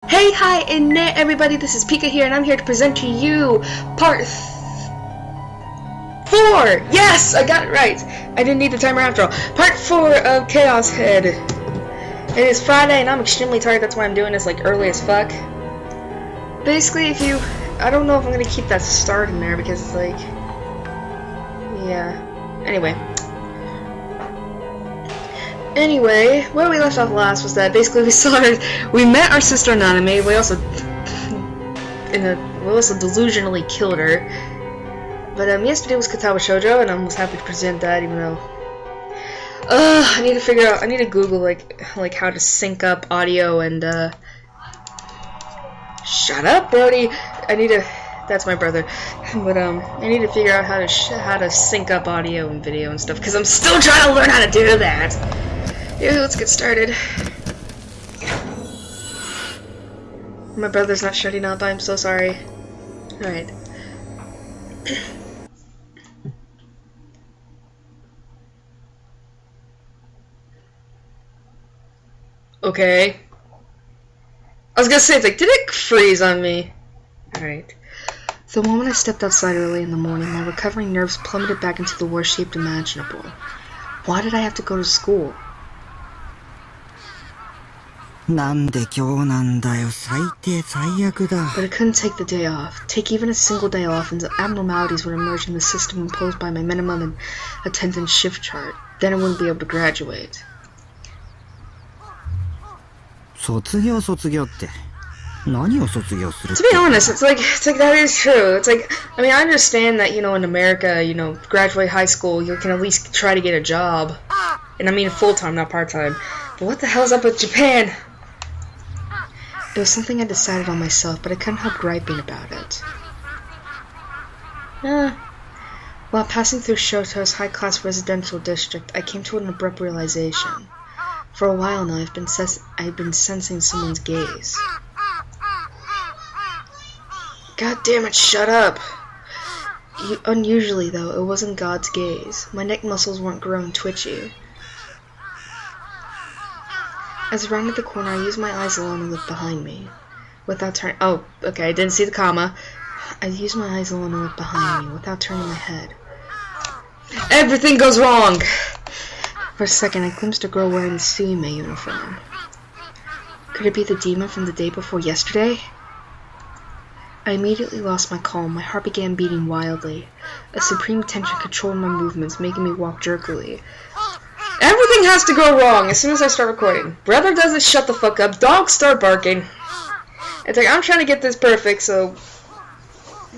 Hey, hi, and everybody, this is Pika here, and I'm here to present to you part 4! Yes, I got it right! I didn't need the timer after all. Part 4 of Chaos Head. It is Friday, and I'm extremely tired, that's why I'm doing this, like, early as fuck. Basically, I don't know if I'm gonna keep that start in there, because it's like... yeah. Anyway, where we left off last was that basically we met our sister Nanami. We also delusionally killed her. But yesterday was Katawa Shoujo, and I was happy to present that, even though I need to Google like how to sync up audio and shut up, Brody. That's my brother. But I need to figure out how to sync up audio and video and stuff, because I'm still trying to learn how to do that. Yeah, let's get started. My brother's not shutting up, I'm so sorry. Alright. Okay. I was gonna say, did it freeze on me? Alright. The moment I stepped outside early in the morning, my recovering nerves plummeted back into the worst shape imaginable. Why did I have to go to school? But I couldn't take the day off. Take even a single day off, and the abnormalities would emerge in the system imposed by my minimum and attendance shift chart. Then I wouldn't be able to graduate. To be honest, it's like that is true. It's like, I mean, I understand that, in America, graduate high school, you can at least try to get a job. And I mean full-time, not part-time. But what the hell's up with Japan? It was something I decided on myself, but I couldn't help griping about it. While passing through Shoto's high-class residential district, I came to an abrupt realization. For a while now, I've been sensing someone's gaze. God damn it, shut up! Unusually, though, it wasn't God's gaze. My neck muscles weren't growing twitchy. As I rounded the corner, I used my eyes alone and looked behind me. Without turning... oh, okay, I didn't see the comma. I used my eyes alone and looked behind me, without turning my head. Everything goes wrong! For a second, I glimpsed a girl wearing the Suime uniform. Could it be the demon from the day before yesterday? I immediately lost my calm. My heart began beating wildly. A supreme tension controlled my movements, making me walk jerkily. Everything has to go wrong as soon as I start recording. Brother doesn't shut the fuck up. Dogs start barking. It's like, I'm trying to get this perfect, so...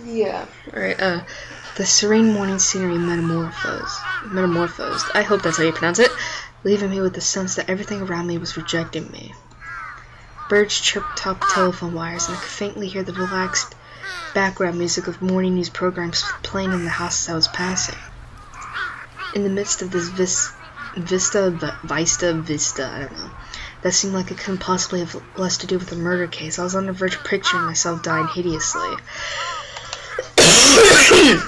yeah. Alright, the serene morning scenery metamorphosed. I hope that's how you pronounce it. Leaving me with the sense that everything around me was rejecting me. Birds chirped top telephone wires, and I could faintly hear the relaxed background music of morning news programs playing in the houses I was passing. In the midst of this vista, I don't know, that seemed like it couldn't possibly have less to do with a murder case, I was on the verge of picturing myself dying hideously.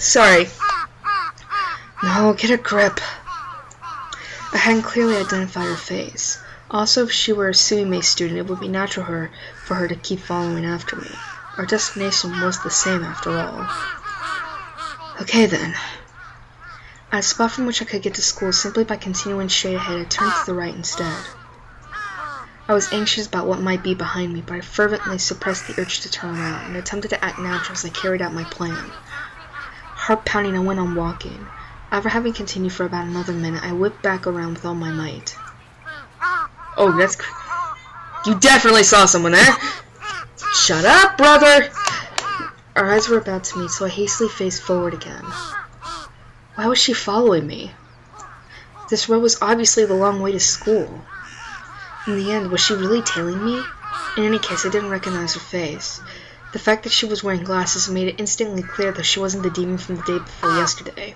Sorry. No, get a grip. I hadn't clearly identified her face. Also, if she were a Suime student, it would be natural for her to keep following after me. Our destination was the same after all. Okay then. At a spot from which I could get to school simply by continuing straight ahead, I turned to the right instead. I was anxious about what might be behind me, but I fervently suppressed the urge to turn around and attempted to act natural as I carried out my plan. Heart pounding, I went on walking. After having continued for about another minute, I whipped back around with all my might. Oh, that's... you definitely saw someone there! Shut up, brother! Our eyes were about to meet, so I hastily faced forward again. Why was she following me? This road was obviously the long way to school. In the end, was she really tailing me? In any case, I didn't recognize her face. The fact that she was wearing glasses made it instantly clear that she wasn't the demon from the day before yesterday.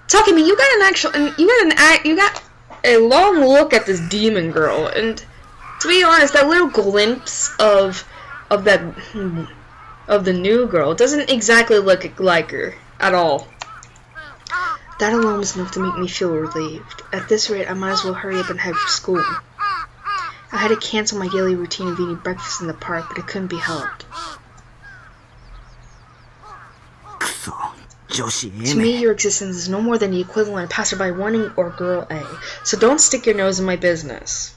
Takemi, you got a long look at this demon girl, and to be honest, that little glimpse of the new girl doesn't exactly look like her at all. That alone was enough to make me feel relieved. At this rate, I might as well hurry up and head for school. I had to cancel my daily routine of eating breakfast in the park, but it couldn't be helped. To me, your existence is no more than the equivalent of passerby warning or girl A, so don't stick your nose in my business.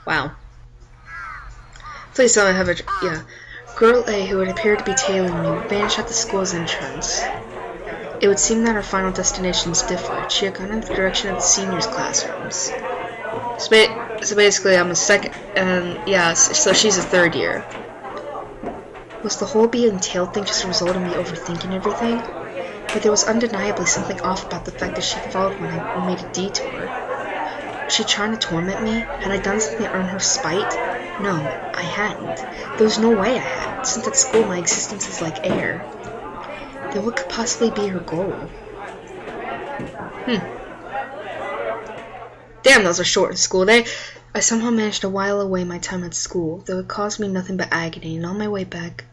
Wow. Please tell me I have a... yeah. Girl A, who had appeared to be tailing me, vanished at the school's entrance. It would seem that our final destinations differed. She had gone in the direction of the seniors' classrooms. So basically, I'm a second... so she's a third year. Was the whole being tailed thing just a result of me overthinking everything? But there was undeniably something off about the fact that she followed when I made a detour. Was she trying to torment me? Had I done something to earn her spite? No, I hadn't. There was no way I had. Since at school, my existence is like air. Then what could possibly be her goal? Damn, that was a short school day. I somehow managed to while away my time at school, though it caused me nothing but agony, and on my way back...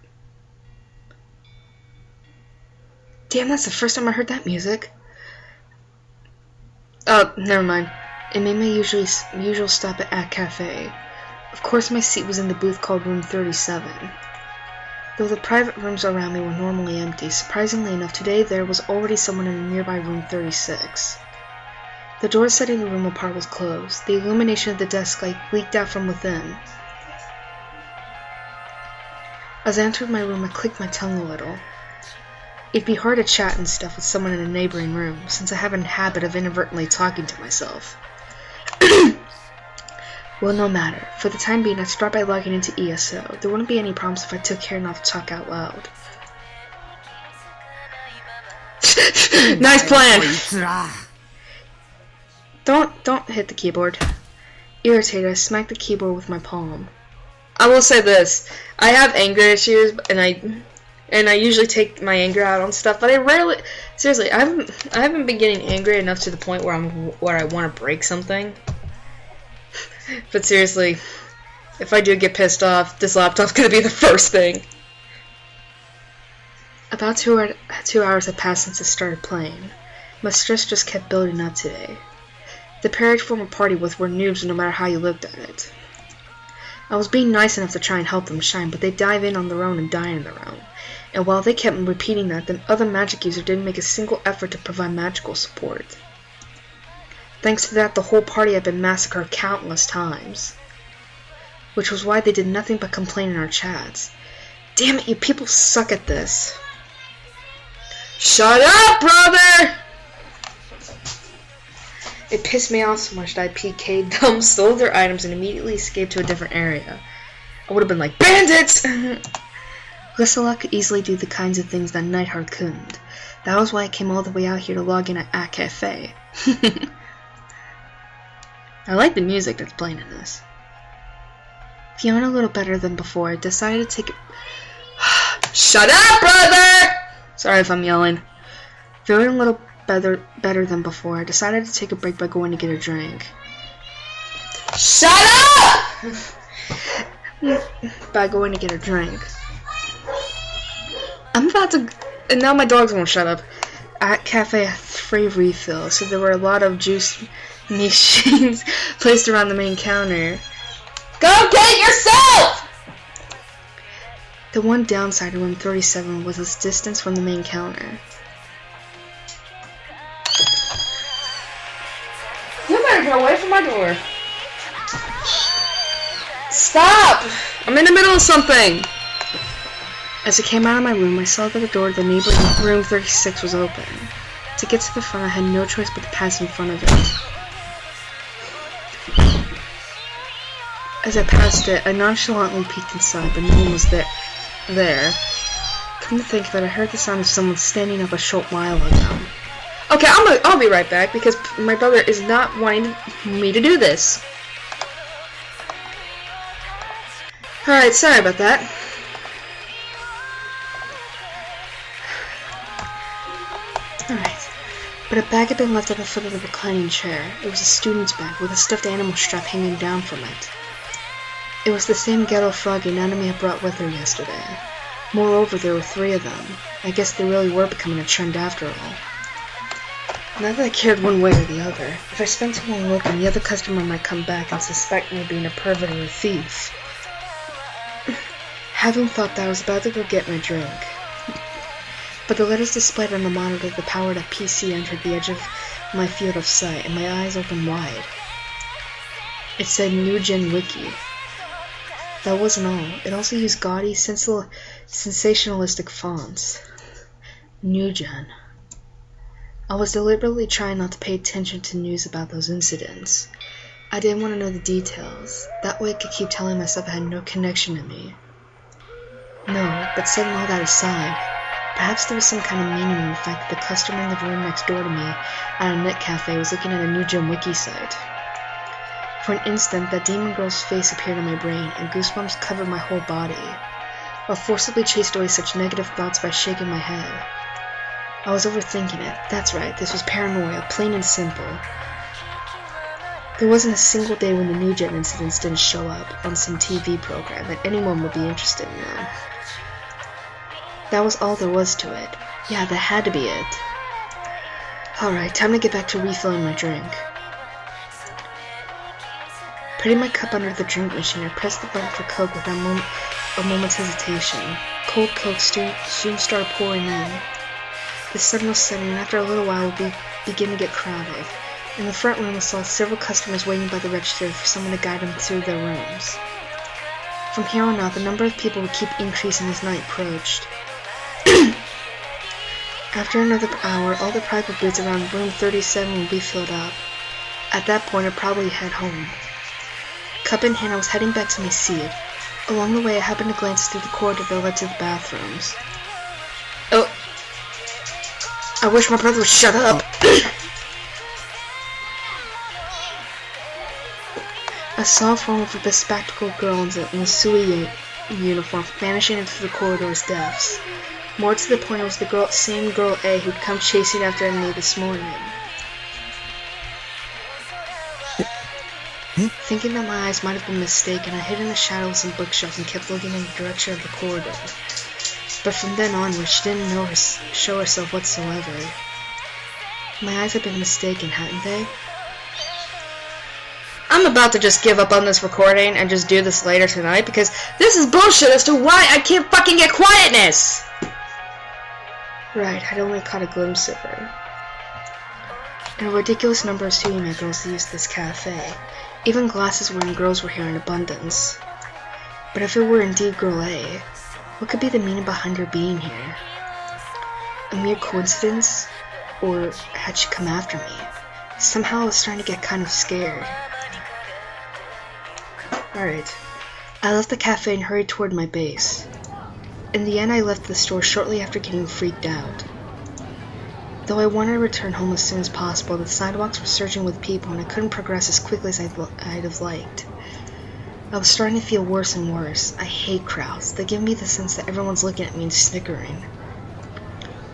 Damn, that's the first time I heard that music. Oh, never mind. It made my usual stop at cafe. Of course, my seat was in the booth called Room 37. Though the private rooms around me were normally empty, surprisingly enough, today there was already someone in a nearby Room 36. The door setting the room apart was closed. The illumination of the desk light leaked out from within. As I entered my room, I clicked my tongue a little. It'd be hard to chat and stuff with someone in a neighboring room, since I have a habit of inadvertently talking to myself. Well, no matter. For the time being, I'd start by logging into ESO. There wouldn't be any problems if I took care not to talk out loud. Nice plan! Don't hit the keyboard. Irritated, I smacked the keyboard with my palm. I will say this. I have anger issues, and I usually take my anger out on stuff, but I rarely... Seriously, I haven't been getting angry enough to the point where I want to break something. But seriously, if I do get pissed off, this laptop's gonna be the first thing. About 2 hours had passed since I started playing. My stress just kept building up today. The pair I'd form a party with were noobs no matter how you looked at it. I was being nice enough to try and help them shine, but they dive in on their own and die on their own. And while they kept repeating that, the other magic user didn't make a single effort to provide magical support. Thanks to that, the whole party had been massacred countless times. Which was why they did nothing but complain in our chats. Damn it, you people suck at this. Shut up, brother! It pissed me off so much that I PK'd them, stole their items, and immediately escaped to a different area. I would have been like, bandits! Glycilla could easily do the kinds of things that Nightheart couldn't. That was why I came all the way out here to log in at Cafe. I like the music that's playing in this. Feeling a little better than before, I decided to take it. Shut up, brother! Sorry if I'm yelling. Feeling a little better than before, I decided to take a break by going to get a drink. Shut up! By going to get a drink. I'm about to... And now my dogs won't shut up. At Cafe, I had free refills, so there were a lot of juice machines placed around the main counter. Go get yourself! The one downside of room 37 was its distance from the main counter. You better get away from my door. Stop! I'm in the middle of something! As I came out of my room, I saw that the door to the neighboring room 36 was open. To get to the front, I had no choice but to pass in front of it. As I passed it, I nonchalantly peeked inside, but no one was there. Come to think of it, I heard the sound of someone standing up a short while ago. Okay, I'll be right back, because my brother is not wanting me to do this. Alright, sorry about that. Alright, but a bag had been left at the foot of the reclining chair. It was a student's bag with a stuffed animal strap hanging down from it. It was the same ghetto frog Nanami had brought with her yesterday. Moreover, there were 3 of them. I guess they really were becoming a trend after all. Not that I cared one way or the other. If I spent too long looking, the other customer might come back and suspect me of being a pervert or a thief. Having thought that, I was about to go get my drink. But the letters displayed on the monitor of the powered up PC entered the edge of my field of sight, and my eyes opened wide. It said New Gen Wiki. That wasn't all. It also used gaudy, sensationalistic fonts. New Gen. I was deliberately trying not to pay attention to news about those incidents. I didn't want to know the details. That way I could keep telling myself it had no connection to me. No, but setting all that aside, perhaps there was some kind of meaning in the fact that the customer in the room next door to me at a net cafe was looking at a New Gen Wiki site. For an instant, that demon girl's face appeared in my brain, and goosebumps covered my whole body. I forcibly chased away such negative thoughts by shaking my head. I was overthinking it. That's right, this was paranoia, plain and simple. There wasn't a single day when the New Gen incidents didn't show up on some TV program that anyone would be interested in them. That was all there was to it. Yeah, that had to be it. Alright, time to get back to refilling my drink. Putting my cup under the drink machine, I pressed the button for Coke without a moment's hesitation. Cold Coke soon started pouring in. The sun was setting, and after a little while it would begin to get crowded. In the front room, I saw several customers waiting by the register for someone to guide them through their rooms. From here on out, the number of people would keep increasing as night approached. After another hour, all the private booths around room 37 would be filled up. At that point, I'd probably head home. Cup in hand, I was heading back to my seat. Along the way, I happened to glance through the corridor that led to the bathrooms. Oh! I wish my brother would shut up! I saw a form of a bespectacled girl in a Sui uniform vanishing into the corridor's depths. More to the point, it was the same girl A who'd come chasing after me this morning. Thinking that my eyes might have been mistaken, I hid in the shadow of some bookshelves and kept looking in the direction of the corridor. But from then onward, she didn't show herself whatsoever. My eyes had been mistaken, hadn't they? I'm about to just give up on this recording and just do this later tonight because this is bullshit as to why I can't fucking get quietness! Right, I'd only caught a glimpse of her. And a ridiculous number of Suime girls used this cafe. Even glasses-wearing girls were here in abundance. But if it were indeed Girl A, what could be the meaning behind her being here? A mere coincidence? Or had she come after me? Somehow I was starting to get kind of scared. Alright. I left the cafe and hurried toward my base. In the end, I left the store shortly after getting freaked out. Though I wanted to return home as soon as possible, the sidewalks were surging with people and I couldn't progress as quickly as I'd have liked. I was starting to feel worse and worse. I hate crowds. They give me the sense that everyone's looking at me and snickering.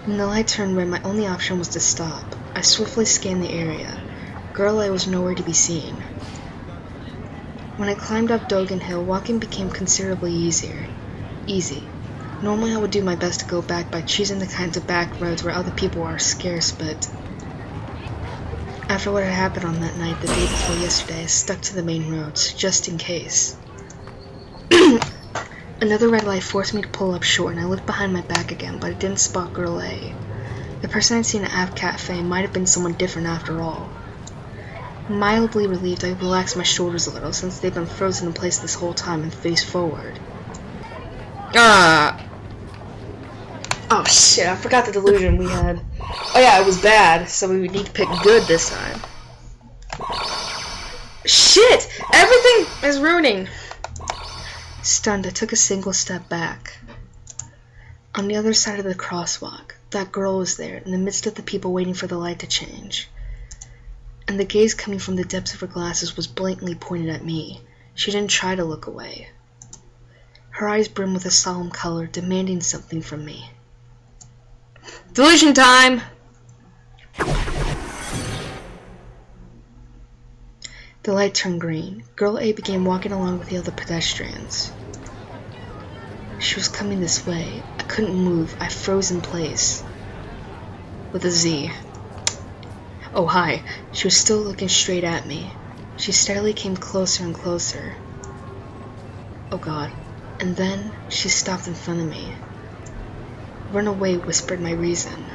When the light turned red, my only option was to stop. I swiftly scanned the area. Girl A was nowhere to be seen. When I climbed up Dogen Hill, walking became considerably easy. Normally I would do my best to go back by choosing the kinds of back roads where other people are scarce, but after what had happened on that night the day before yesterday, I stuck to the main roads, just in case. Another red light forced me to pull up short, and I looked behind my back again, but I didn't spot Girl A. The person I'd seen at Ave Cafe might have been someone different after all. Mildly relieved, I relaxed my shoulders a little, since they'd been frozen in place this whole time, and faced forward. Oh shit, I forgot the delusion we had. Oh yeah, it was bad, so we would need to pick good this time. Shit! Everything is ruining! Stunned, I took a single step back. On the other side of the crosswalk, that girl was there, in the midst of the people waiting for the light to change. And the gaze coming from the depths of her glasses was blatantly pointed at me. She didn't try to look away. Her eyes brimmed with a solemn color, demanding something from me. Delusion time! The light turned green. Girl A began walking along with the other pedestrians. She was coming this way. I couldn't move. I froze in place. With a Z. Oh, hi. She was still looking straight at me. She steadily came closer and closer. Oh god. And then she stopped in front of me. Run away, whispered my reason.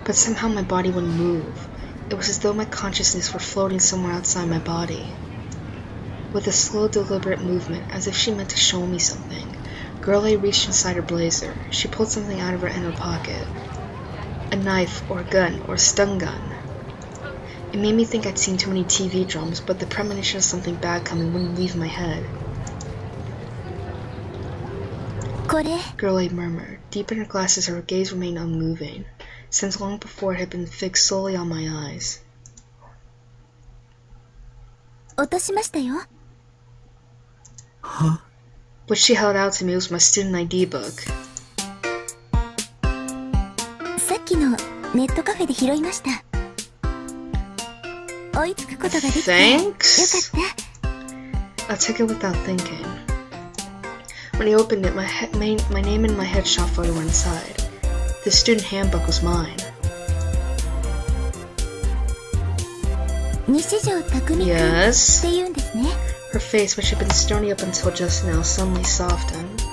But somehow my body wouldn't move. It was as though my consciousness were floating somewhere outside my body. With a slow, deliberate movement, as if she meant to show me something, Girl A reached inside her blazer. She pulled something out of her inner pocket. A knife, or a gun, or a stun gun. It made me think I'd seen too many TV dramas, but the premonition of something bad coming wouldn't leave my head. Girl A murmured. Deep in her glasses, her gaze remained unmoving, since long before it had been fixed solely on my eyes. Huh? What she held out to me was my student ID book. Thanks? I took it without thinking. When I opened it, my name and my headshot photo were inside. The student handbook was mine. Yes? Her face, which had been stony up until just now, suddenly softened.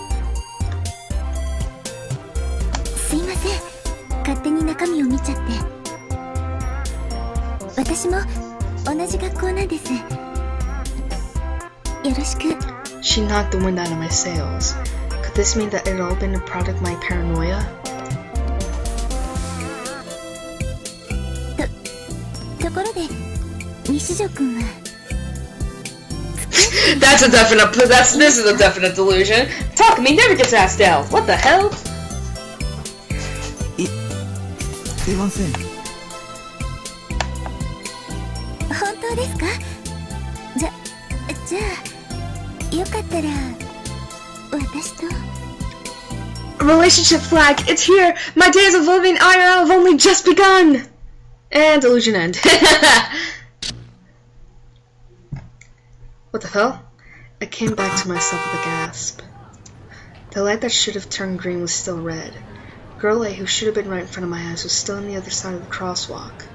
She knocked the wind out of my sails. Could this mean that it had all been a product of my paranoia? This is a definite delusion. Takumi never gets asked out. What the hell? すいません。本当ですか？じゃあよかったら私と Relationship flag, it's here! My days of living IRL have only just begun! And delusion end. What the hell? I came back to myself with a gasp. The light that should have turned green was still red. Girl A, who should have been right in front of my eyes, was still on the other side of the crosswalk.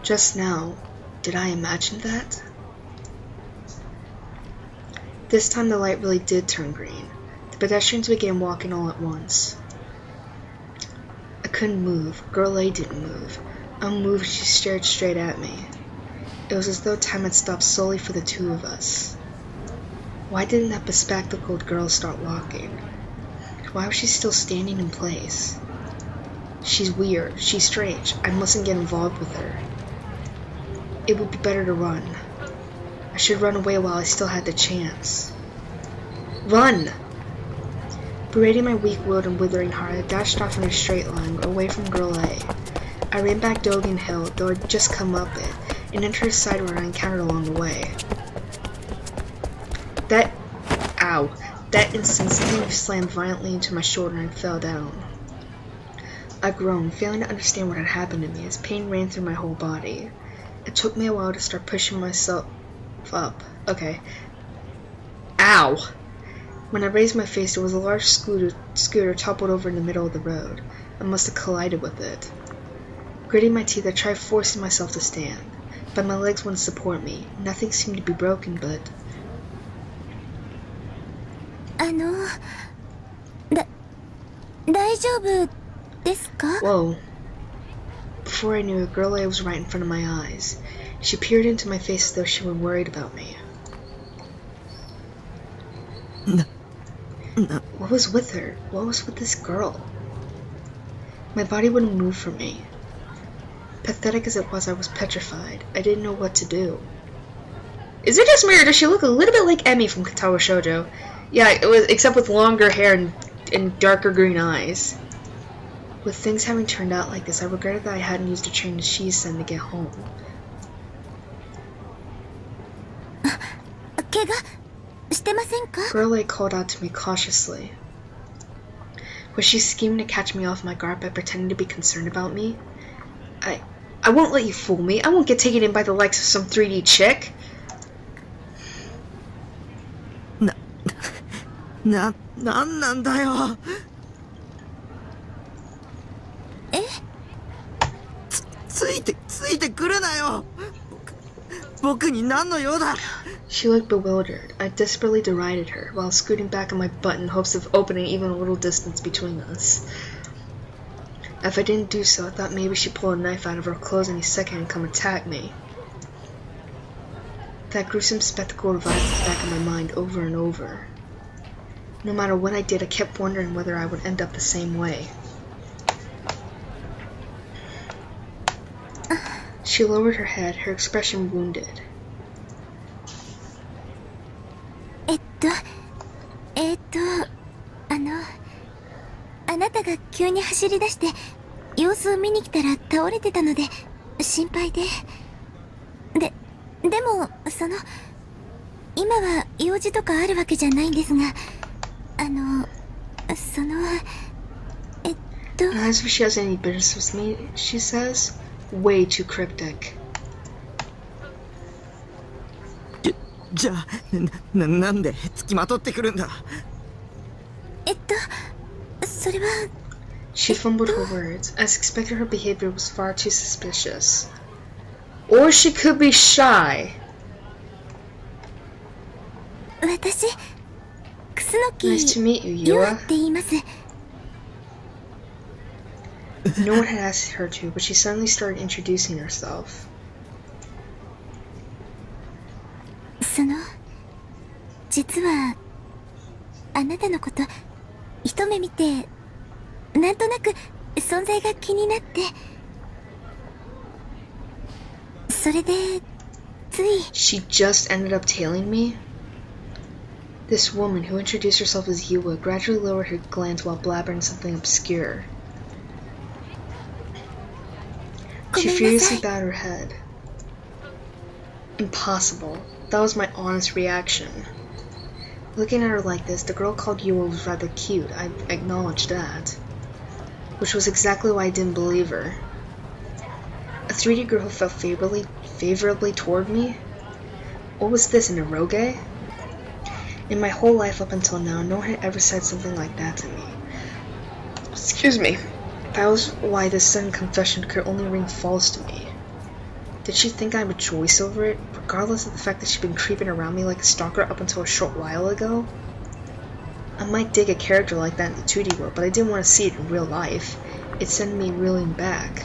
Just now, did I imagine that? This time the light really did turn green. The pedestrians began walking all at once. I couldn't move. Girl A didn't move. Unmoved, she stared straight at me. It was as though time had stopped solely for the two of us. Why didn't that bespectacled girl start walking? Why was she still standing in place? She's weird. She's strange. I mustn't get involved with her. It would be better to run. I should run away while I still had the chance. Run! Berating my weak-willed and withering heart, I dashed off in a straight line, away from Girl A. I ran back Dogen Hill, though I'd just come up it, and entered a side road I encountered along the way. That instant, something slammed violently into my shoulder and I fell down. I groaned, failing to understand what had happened to me as pain ran through my whole body. It took me a while to start pushing myself up. Okay. Ow! When I raised my face, there was a large scooter toppled over in the middle of the road. I must have collided with it. Gritting my teeth, I tried forcing myself to stand, but my legs wouldn't support me. Nothing seemed to be broken, but... Whoa. Before I knew it, Girl A was right in front of my eyes. She peered into my face as though she were worried about me. What was with her? What was with this girl? My body wouldn't move for me. Pathetic as it was, I was petrified. I didn't know what to do. Is it just me, or does she look a little bit like Emmy from Katawa Shoujo? Yeah, it was, except with longer hair and darker green eyes. With things having turned out like this, I regretted that I hadn't used a train to Shisen to get home. Girl A called out to me cautiously. Was she scheming to catch me off my guard by pretending to be concerned about me? I won't let you fool me. I won't get taken in by the likes of some 3D chick. ついてくるなよ。僕に何の用だ。 She looked bewildered. I desperately derided her, while scooting back on my butt in hopes of opening even a little distance between us. If I didn't do so, I thought maybe she'd pull a knife out of her clothes any second and come attack me. That gruesome spectacle revived in the back of my mind over and over. No matter what I did, I kept wondering whether I would end up the same way. She lowered her head, her expression wounded. あなたが急に走り出して様子を見に来たら倒れてたので心配で。でも今は用事とかあるわけじゃないんですが、Not as if she has any business with me, she says. Way too cryptic. じゃあなんで付きまとってくるんだ。それは。 She fumbled her words. As expected, her behavior was far too suspicious. Or she could be shy. 私、楠木 Nice to meet you, ユア Yua. って言います。 No one had asked her to, but she suddenly started introducing herself. 実はあなたのこと一目見てなんとなく存在が気になって、それでつい。 She just ended up tailing me? This woman, who introduced herself as Yua, gradually lowered her glance while blabbering something obscure. She furiously bowed her head. Impossible. That was my honest reaction. Looking at her like this, the girl called Yua was rather cute, I acknowledged that. Which was exactly why I didn't believe her. A 3D girl who felt favorably toward me? What was this, an eroge? In my whole life up until now, no one had ever said something like that to me. Excuse me. That was why this sudden confession could only ring false to me. Did she think I would rejoice over it, regardless of the fact that she'd been creeping around me like a stalker up until a short while ago? I might dig a character like that in the 2D world, but I didn't want to see it in real life. It sent me reeling back.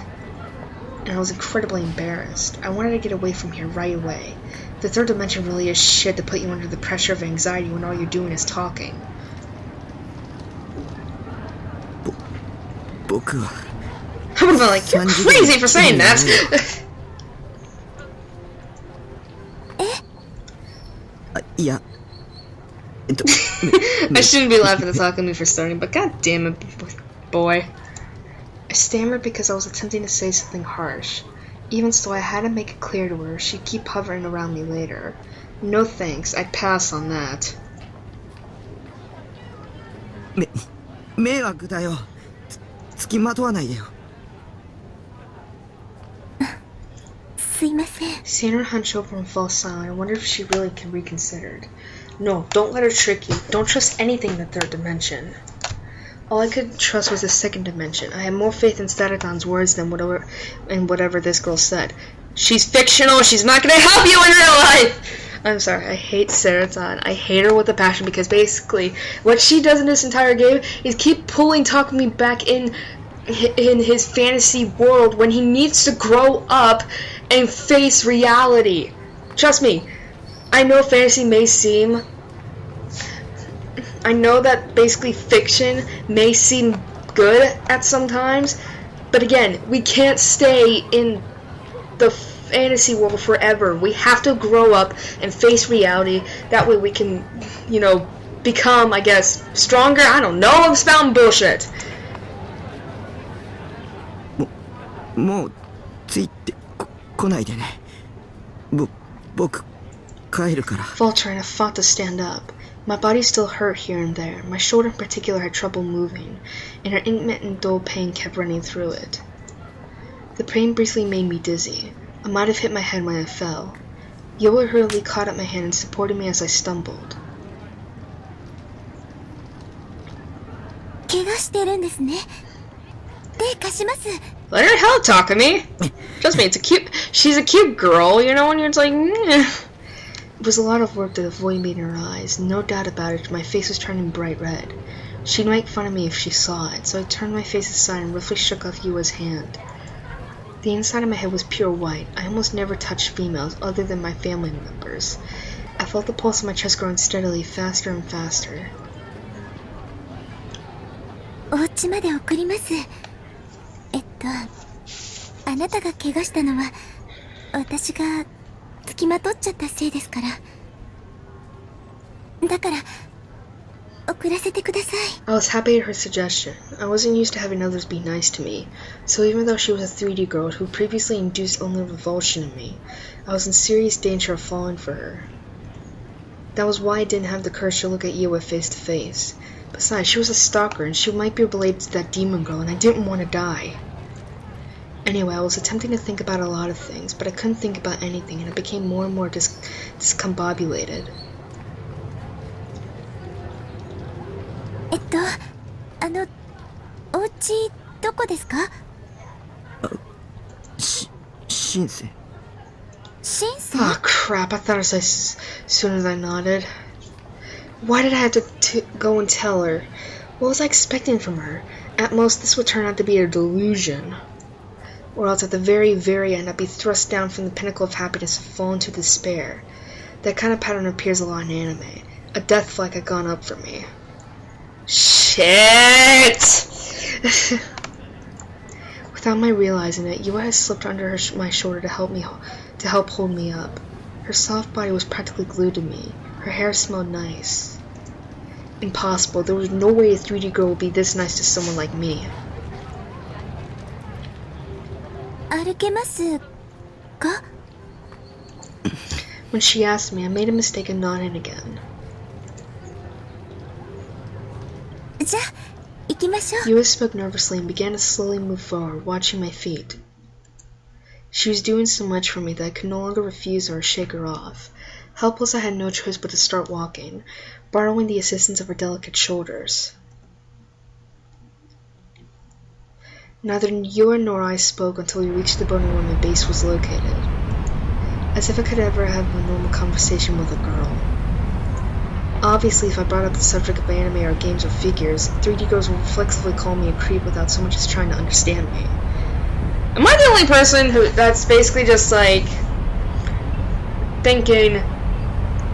And I was incredibly embarrassed. I wanted to get away from here right away. The third dimension really is shit to put you under the pressure of anxiety when all you're doing is talking. 僕は I would have been like, you're crazy for saying that! I shouldn't be laughing at talking to me for starting, but god damn it, boy. I stammered because I was attempting to say something harsh. Even so, I had to make it clear to her she'd keep hovering around me later. No thanks, I'd pass on that. 迷惑だよ。付きまとわないでよ。すいません。 Seeing her hunch over and fall silent, I wondered if she really reconsidered. No, don't let her trick you. Don't trust anything in the third dimension. All I could trust was the second dimension. I had more faith in Statagon's words than whatever this girl said. She's fictional. She's not going to help you in real life. I'm sorry. I hate Seraton. I hate her with a passion because basically what she does in this entire game is keep pulling Takumi back in his fantasy world when he needs to grow up and face reality. Trust me. I know fantasy may seem... I know that basically fiction may seem good at sometimes, but again, we can't stay in the fantasy world forever. We have to grow up and face reality. That way we can, you know, become, I guess, stronger. I don't know. I'm spouting bullshit. もうついてこないでね。僕帰るから。 Faltering, I fought to stand up. My body still hurt here and there. My shoulder in particular had trouble moving, and her intermittent dull pain kept running through it. The pain briefly made me dizzy. I might have hit my head when I fell. Yua hurriedly caught up my hand and supported me as I stumbled. 怪我してるんですね。手貸します。Let her hell talk to me. Trust me, she's a cute girl, you know, and you're just like, It was a lot of work to avoid meeting her eyes. No doubt about it, my face was turning bright red. She'd make fun of me if she saw it, so I turned my face aside and roughly shook off Yua's hand. The inside of my head was pure white. I almost never touched females other than my family members. I felt the pulse in my chest growing steadily, faster and faster. お家まで送ります。あなたが怪我したのは私が付きまとっちゃったせいですから。だから送らせてください。I was happy at her suggestion. I wasn't used to having others be nice to me, so even though she was a 3D girl who previously induced only revulsion in me, I was in serious danger of falling for her. That was why I didn't have the courage to look at Yua face to face. Besides, she was a stalker and she might be related to that demon girl, and I didn't want to die. Anyway, I was attempting to think about a lot of things, but I couldn't think about anything, and I became more and more discombobulated. お家どこですか？シンセ。シンセ？ Oh crap, I thought it was as soon as I nodded. Why did I have to go and tell her? What was I expecting from her? At most, this would turn out to be a delusion. Or else at the very, very end, I'd be thrust down from the pinnacle of happiness and fall into despair. That kind of pattern appears a lot in anime. A death flag had gone up for me. Shit! Without my realizing it, Yua had slipped under my shoulder to help hold me up. Her soft body was practically glued to me. Her hair smelled nice. Impossible. There was no way a 3D girl would be this nice to someone like me. 歩けますか? When she asked me, I made a mistake in nodding again. じゃあ、行きましょう。 Yua spoke nervously and began to slowly move forward, watching my feet. She was doing so much for me that I could no longer refuse her or shake her off. Helpless, I had no choice but to start walking, borrowing the assistance of her delicate shoulders. Neither Yua nor I spoke until we reached the building where my base was located. As if I could ever have a normal conversation with a girl. Obviously, if I brought up the subject of anime or games or figures, 3D girls would reflexively call me a creep without so much as trying to understand me. Am I the only person that's basically just like thinking,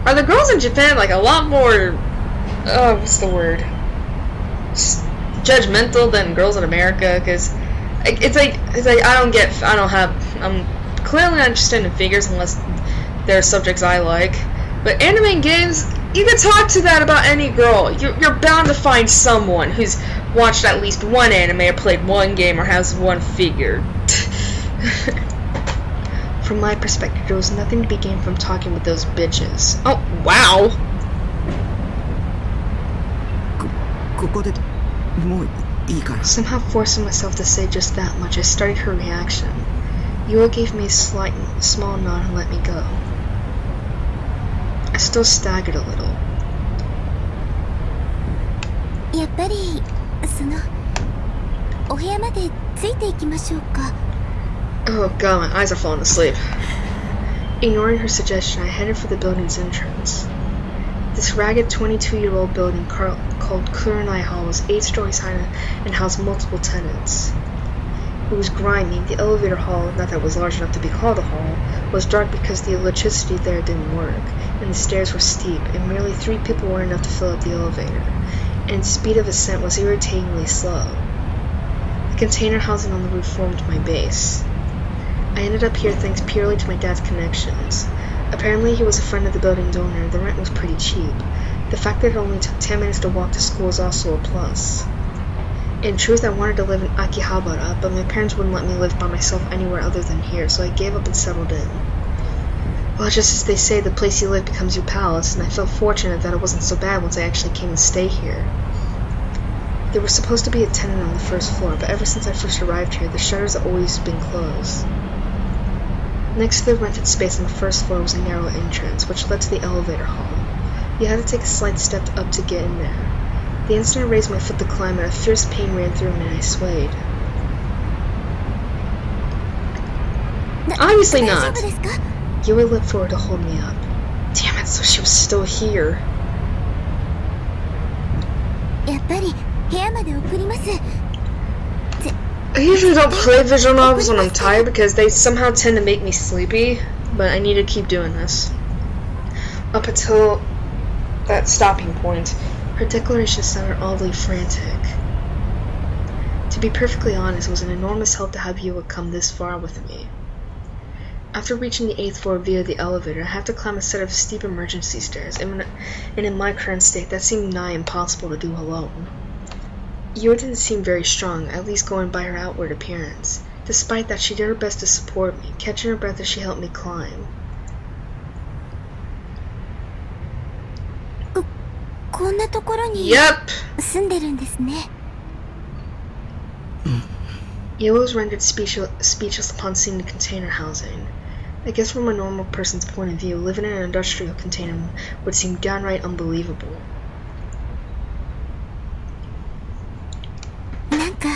are the girls in Japan like a lot more, what's the word, judgmental than girls in America? Because it's like I'm clearly not interested in figures unless they're subjects I like. But anime and games, you can talk to that about any girl. You're bound to find someone who's watched at least one anime or played one game or has one figure. From my perspective, there was nothing to be gained from talking with those bitches. Oh, wow! ここでもういいから。 Somehow forcing myself to say just that much, I studied her reaction. Yua gave me a small nod and let me go. I still staggered a little. やっぱりお部屋までついていきましょうか。 Oh god, my eyes are falling asleep. Ignoring her suggestion, I headed for the building's entrance. This ragged 22-year-old building called Kurenai Hall was 8 stories high and housed multiple tenants. It was grimy. The elevator hall, not that it was large enough to be called a hall, was dark because the electricity there didn't work, and the stairs were steep, and merely 3 people were enough to fill up the elevator, and the speed of ascent was irritatingly slow. The container housing on the roof formed my base. I ended up here thanks purely to my dad's connections. Apparently he was a friend of the building's owner, the rent was pretty cheap. The fact that it only took 10 minutes to walk to school was also a plus. In truth, I wanted to live in Akihabara, but my parents wouldn't let me live by myself anywhere other than here, so I gave up and settled in. Well, just as they say, the place you live becomes your palace, and I felt fortunate that it wasn't so bad once I actually came to stay here. There was supposed to be a tenant on the first floor, but ever since I first arrived here, the shutters had always been closed. Next to the rented space on the first floor was a narrow entrance, which led to the elevator hall. You had to take a slight step up to get in there. The instant I raised my foot to climb it, a fierce pain ran through me and I swayed. Obviously 大丈 not. 夫ですか？ Yua leapt forward to hold me up. Damn it, so she was still here. やっぱり部屋まで送ります。 I usually don't play visual novels when I'm tired because they somehow tend to make me sleepy, but I need to keep doing this. Up until that stopping point, her declaration sounded oddly frantic. To be perfectly honest, it was an enormous help to have Yua come this far with me. After reaching the 8th floor via the elevator, I have to climb a set of steep emergency stairs, and in my current state, that seemed nigh impossible to do alone. Yua didn't seem very strong, at least going by her outward appearance. Despite that, she did her best to support me, catching her breath as she helped me climb. こんなところに Yep! 住んでるんですね。 Yua was rendered speechless upon seeing the container housing. I guess from a normal person's point of view, living in an industrial container would seem downright unbelievable. なんか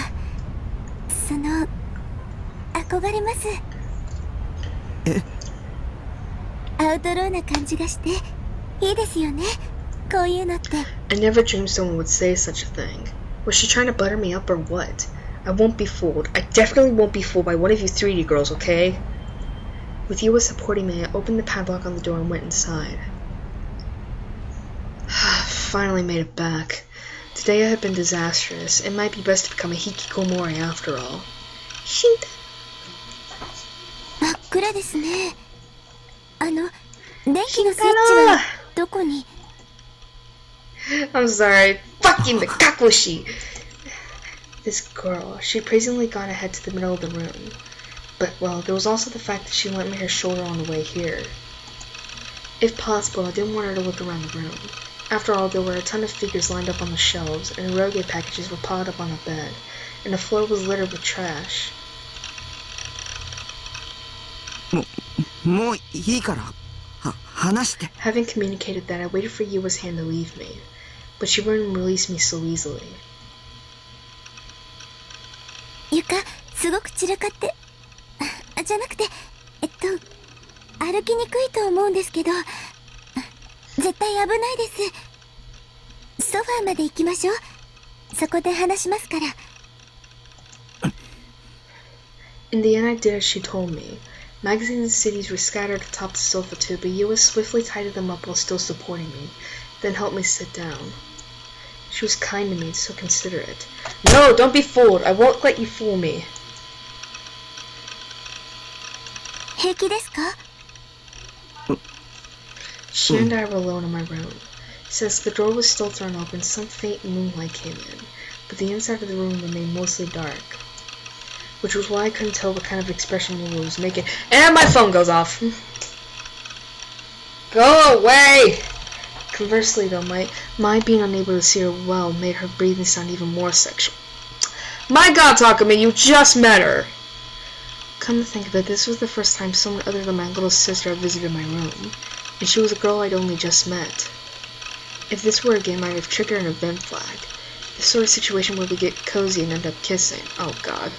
憧れます。アウトローな感じがしていいですよね。こういうのって。 I never dreamed someone would say such a thing. Was she trying to butter me up or what? I won't be fooled. I definitely won't be fooled by one of you 3D girls, okay? With Yua supporting me, I opened the padlock on the door and went inside. Finally made it back. Today I have been disastrous. It might be best to become a hikikomori after all. Shint. 真っ暗ですね。電気のスイッチはどこに？ I'm sorry. Fucking the kakushi! This girl, she'd brazenly gone ahead to the middle of the room. But, well, there was also the fact that she lent me her shoulder on the way here. If possible, I didn't want her to look around the room. After all, there were a ton of figures lined up on the shelves, and eroge packages were piled up on the bed, and the floor was littered with trash. もういいから話して。 Having communicated that, I waited for Yua's hand to leave me, but she wouldn't release me so easily. 床すごく散らかってじゃなくて歩きにくいと思うんですけど絶対危ないです。ソファーまで行きましょう。そこで話しますから。 In the end, I did as she told me. Magazines and CDs were scattered atop the sofa too, but Yua swiftly tidied them up while still supporting me, then helped me sit down. She was kind to me, so considerate. No, don't be fooled. I won't let you fool me. 平気ですか？ She and I were alone in my room. Since the door was still thrown open, some faint moonlight came in, but the inside of the room remained mostly dark, which was why I couldn't tell what kind of expression Yua was making. And my phone goes off. Go away! Conversely, though, my being unable to see her well made her breathing sound even more sexual. My god, Takumi, you just met her! Come to think of it, this was the first time someone other than my little sister had visited my room, and she was a girl I'd only just met. If this were a game, I'd have triggered an event flag. This sort of situation where we get cozy and end up kissing. Oh god.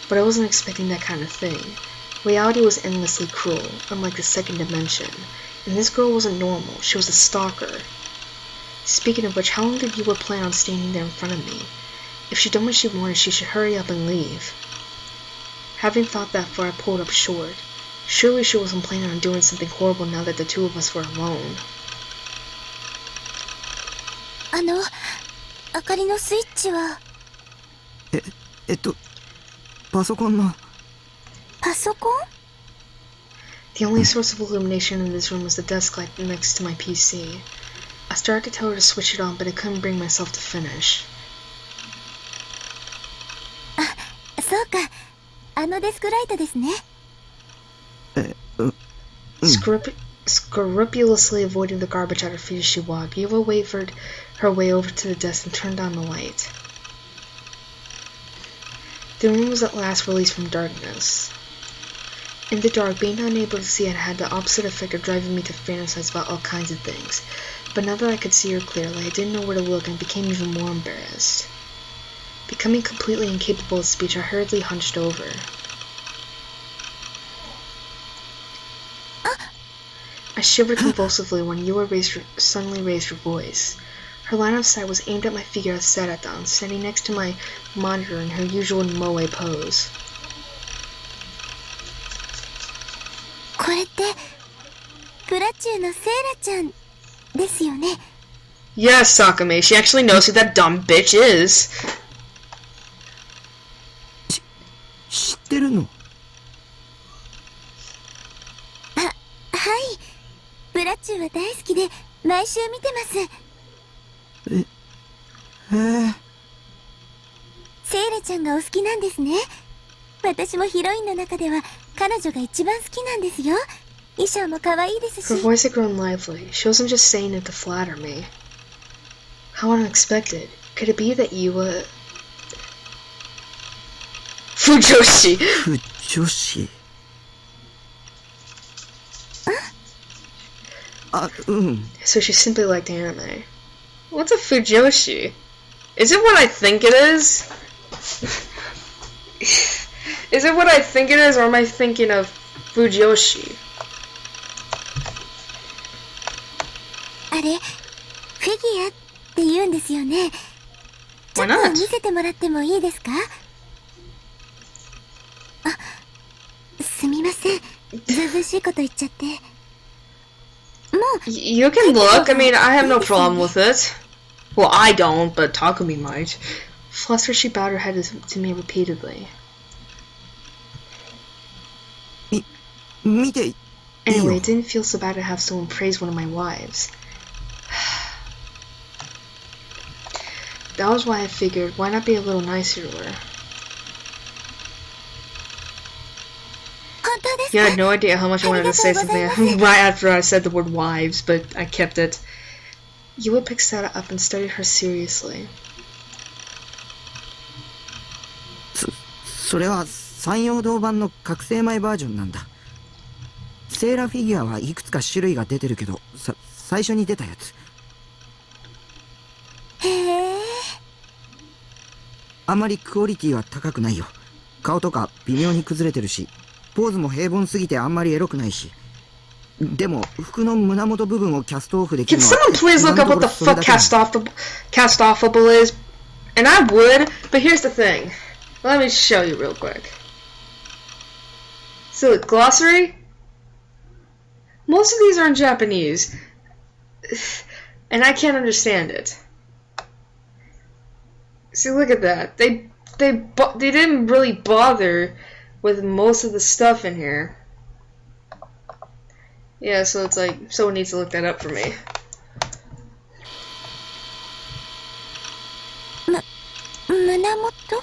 But I wasn't expecting that kind of thing. Reality was endlessly cruel, unlike the second dimension. And this girl wasn't normal, she was a stalker. Speaking of which, how long did Yua plan on standing there in front of me? If she'd done what she wanted, she should hurry up and leave. Having thought that far, I pulled up short. Surely she wasn't planning on doing something horrible now that the two of us were alone. 明かりのスイッチはパソコンの。パソコン？ The only source of illumination in this room was the desk light next to my PC. I started to tell her to switch it on, but I couldn't bring myself to finish. そうか、デスクライトですね。Scrupulously avoiding the garbage at her feet as she walked, Yua wavered her way over to the desk and turned on the light. The room was at last released from darkness. In the dark, being unable to see had the opposite effect of driving me to fantasize about all kinds of things. But now that I could see her clearly, I didn't know where to look and became even more embarrassed. Becoming completely incapable of speech, I hurriedly hunched over. shivered convulsively when Yua suddenly raised her voice. Her line of sight was aimed at my figure as Saratan, standing next to my monitor in her usual moe pose. これってプラチューのセイラちゃんですよね。 Yes, Sakame, she actually knows who that dumb bitch is. 知ってるの？はい、プラチューは大好きで毎週見てます。へえ。セイラちゃんがお好きなんですね。私もヒロインの中では彼女が一番好きなんですよ。衣装も可愛いですし。 Her voice had grown lively. She wasn't just saying it to flatter me. How unexpected. Could it be that Yua... Fujoshi! 女子。あ、うん。 So she simply liked anime. What's a Fujoshi? Is it what I think it is? Is it what I think it is, or am I thinking of Fujoshi? あれ、フィギュアって言うんですよね。ちょ Why っと not? 見せてもらってもいいですか？あ、すみません。ずうずうしいこと言っちゃって。もう、You can look. I mean, I have no problem with it. Well, I don't, but Takumi might. Flustered, she bowed her head to me repeatedly. 見ていい Anyway, よ。 it didn't feel so bad to have someone praise one of my wives. That was why I figured, why not be a little nicer to her? 本当です You か？ had no idea how much I wanted to say something right after I said the word wives, but I kept it. Yua picked Sada up and studied her seriously. それは山陽堂版の覚醒前バージョンなんだ。セーラフィギュアはいくつか種類が出てるけど、最初に出たやつ。へえ。あまりクオリティは高くないよ。顔とか微妙に崩れてるし、ポーズも平凡すぎてあんまりエロくないし。でも服の胸元部分をキャストオフでき Can るのは someone please look up what the fuck cast offable is? And I would, but here's the thing. Let me show you real quick. So, glossary? Most of these are in Japanese. And I can't understand it. See, look at that. They didn't really bother with most of the stuff in here. Yeah, so it's like, someone needs to look that up for me. 胸元？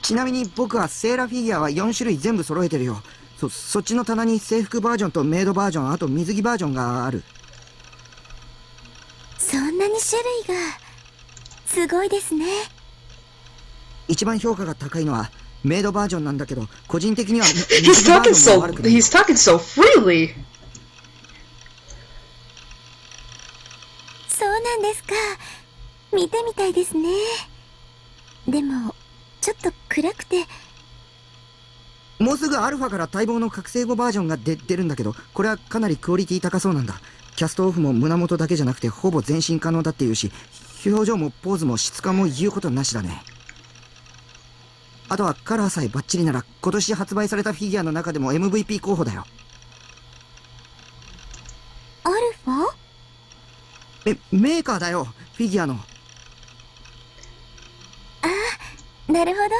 ちなみに僕はセーラフィギュアは4種類全部揃えてるよ。そっちの棚に制服バージョンとメイドバージョン、あと水着バージョンがある。そんなに種類が。すごいですね。一番評価が高いのはメイドバージョンなんだけど、個人的には He's talking so freely. そうなんですか。見てみたいですね。でもちょっと暗くて。もうすぐアルファから待望の覚醒後バージョンが出るんだけど、これはかなりクオリティ高そうなんだ。キャストオフも胸元だけじゃなくてほぼ全身可能だっていうし、表情もポーズも質感も言うことなしだね。あとはカラーさえバッチリなら今年発売されたフィギュアの中でも MVP 候補だよ。アルファ？メーカーだよ、フィギュアの。ああ、なるほど。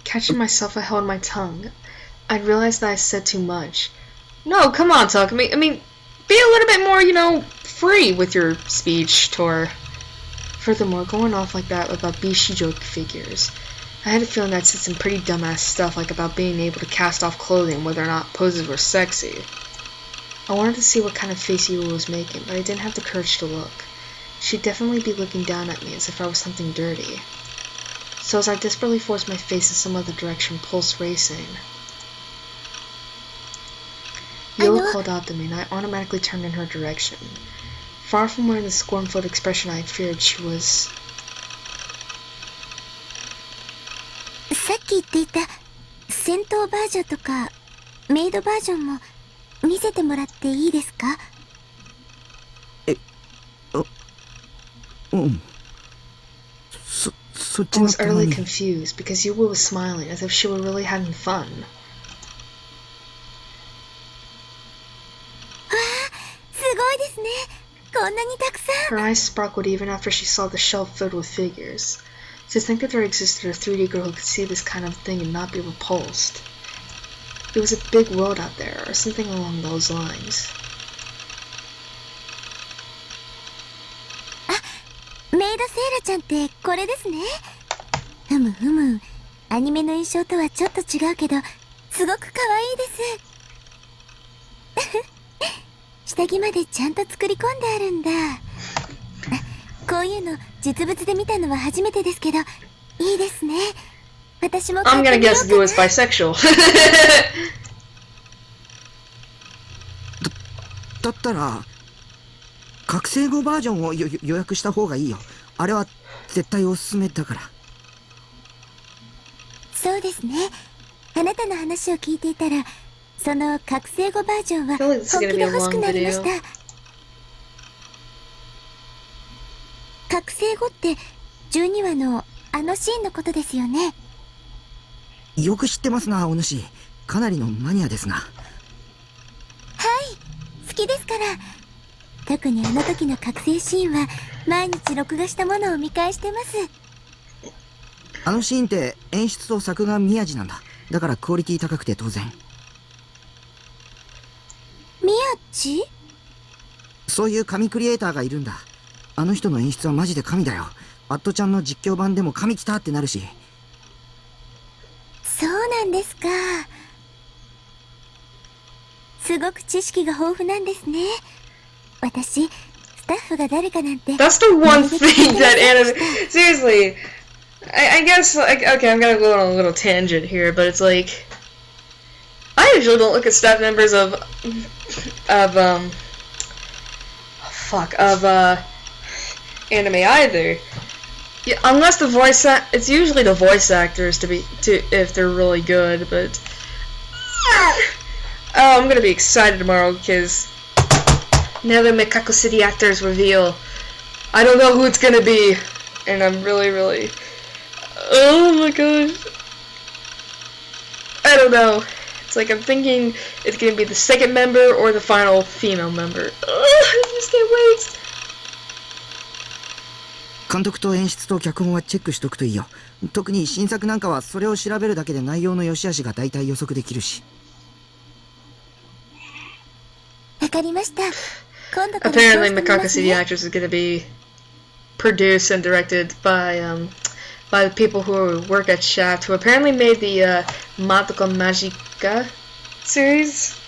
Catching myself, I held my tongue. I'd realized that I said too much. No, come on, Takumi. I mean, be a little bit more, you know, free with your speech, Tor. Furthermore, going off like that about Bishijo figures. I had a feeling that said some pretty dumbass stuff, like about being able to cast off clothing whether or not poses were sexy. I wanted to see what kind of face Yua was making, but I didn't have the courage to look. She'd definitely be looking down at me as if I was something dirty. So as I desperately forced my face in some other direction, pulse racing, Yua called out to me, and I automatically turned in her direction. Far from wearing the scornful expression I had feared, she was... さっき言っていた戦闘バージョンとかメイドバージョンも見せてもらっていいですか？うん。そっち I の was たま utterly に。 confused because Yua was smiling as if she were really having fun. すごいですね。こんなにたくさん。 Her eyes sparkled even after she saw the shelf filled with figures. To think that there existed a 3D girl who could see this kind of thing and not be repulsed. It was a big world out there, or something along those lines. メイドセイラちゃんってこれですね。ふむふむ。アニメの印象とはちょっと違うけど、すごく可愛いです。下着までちゃんと作り込んであるんだ。こういうの実物で見たのは初めてですけど、いいですね。私も買 I'm って gonna みよう guess か Yua な。 is bisexual. だったら覚醒後バージョンを予約した方がいいよ。あれは絶対おすすめだから。そうですね。あなたの話を聞いていたら、その覚醒後バージョンは I feel like this is 本 gonna 気 be で a 欲しく long なりました。 video. 覚醒後って12話のあのシーンのことですよね。よく知ってますな、お主。かなりのマニアですな。はい、好きですから。特にあの時の覚醒シーンは毎日録画したものを見返してます。あのシーンって演出と作画宮地なんだ。だからクオリティ高くて当然。宮地？そういう神クリエイターがいるんだ。あの人の演出はマジで神だよ。アットちゃんの実況版でも神来たってなるし。そうなんですか。すごく知識が豊富なんですね。私、スタッフが誰かなんて。 That's the one thing that anime. Seriously, I guess like okay, I'm gonna go on a little tangent here, but it's like I usually don't look at staff members of anime either. Yeah, unless the it's usually the voice actors if they're really good, but oh, I'm gonna be excited tomorrow because now the Mikako City actors reveal. I don't know who it's gonna be, and I'm really oh my gosh, I don't know. It's like I'm thinking it's gonna be the second member or the final female member. I just can't wait. 監督と演出と脚本はチェックしとくといいよ。特に新作なんかはそれを調べるだけで内容の良し悪しが大体予測できるし。わかりました。今度から Apparently, そうしてみま Mikako す City ね。 Actors is gonna be produced and directed by the people who work at Shaft, who apparently made the Madoka Magica series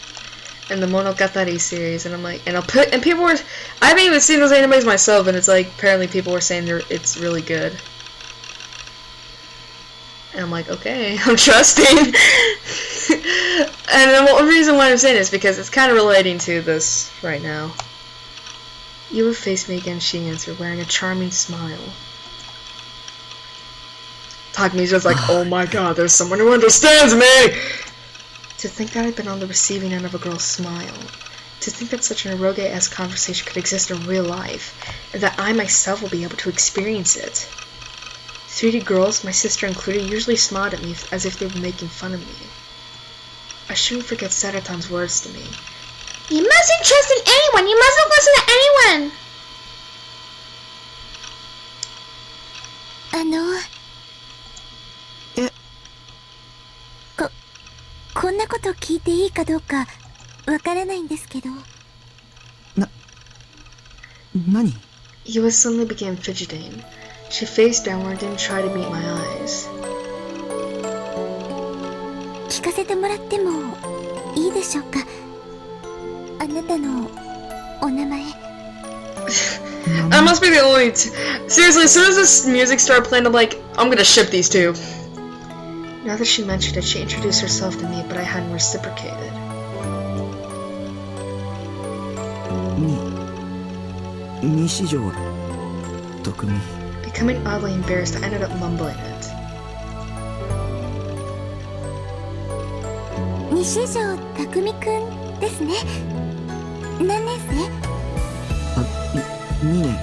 and the Monogatari series, and I'm like, and people were, I haven't even seen those animes myself, and it's like apparently people were saying it's really good, and I'm like, okay, I'm trusting. And the one reason why I'm saying this is because it's kind of relating to this right now. You would face me again, she answered, wearing a charming smile. Takemi's just like, oh my god, there's someone who understands me! To think that I'd been on the receiving end of a girl's smile. To think that such an eroge-esque conversation could exist in real life, and that I myself will be able to experience it. 3D girls, my sister included, usually smiled at me as if they were making fun of me. I shouldn't forget Saratan's words to me. You mustn't trust in anyone! You mustn't listen to anyone! こんなこと聞いていいかどうかわからないんですけど。何？ Yua suddenly began fidgeting. She faced downward and didn't try to meet my eyes. 聞かせてもらってもいいでしょうか。あなたのお名前。I must be the only seriously, as soon as this music started playing, I'm like, I'm gonna ship these two. Now that she mentioned it, she introduced herself to me, but I hadn't reciprocated. 西条拓海。 Becoming oddly embarrassed, I ended up mumbling it. 西条拓海くんってですね。何年生？2年。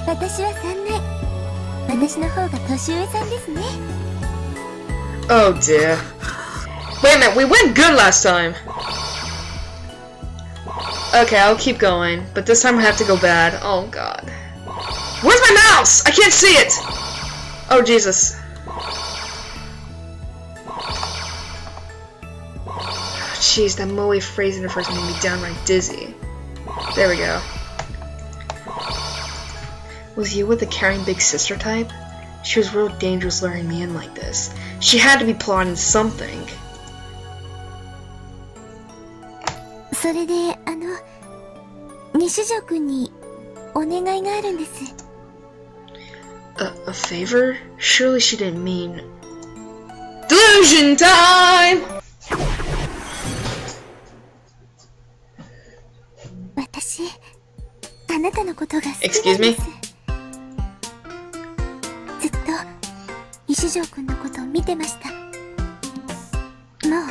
私は3年。私の方が年上さんですね。Oh dear. Wait a minute, we went good last time. Okay, I'll keep going, but this time I have to go bad. Oh god. Where's my mouse? I can't see it! Oh Jesus. Jeez, that moe phrase interface made me downright dizzy. There we go. Was Yua the caring big sister type? She was real dangerous luring me in like this. She had to be plotting something. それで西条くんにお願いがあるんです。A favor? Surely she didn't mean... Delusion time! 私、あなたのことが好きなんです。 Excuse me? ずっと西条くんのことを見てました。もう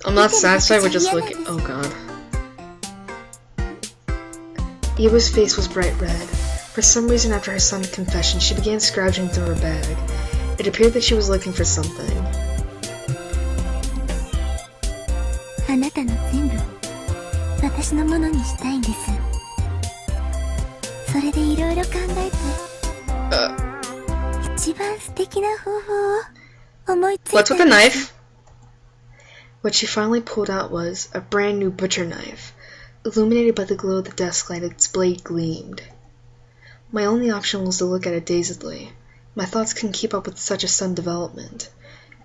I'm not satisfied with just looking. Oh god. Yua's face was bright red. For some reason, after her son's confession, she began scrounging through her bag. It appeared that she was looking for something. あなたの全部私のものにしたいんです。それでいろいろ考えて、一番素敵な方法を思いついたんです。 What's with the knife? What she finally pulled out was a brand new butcher knife. Illuminated by the glow of the desk light, its blade gleamed. My only option was to look at it dazedly. My thoughts couldn't keep up with such a sudden development.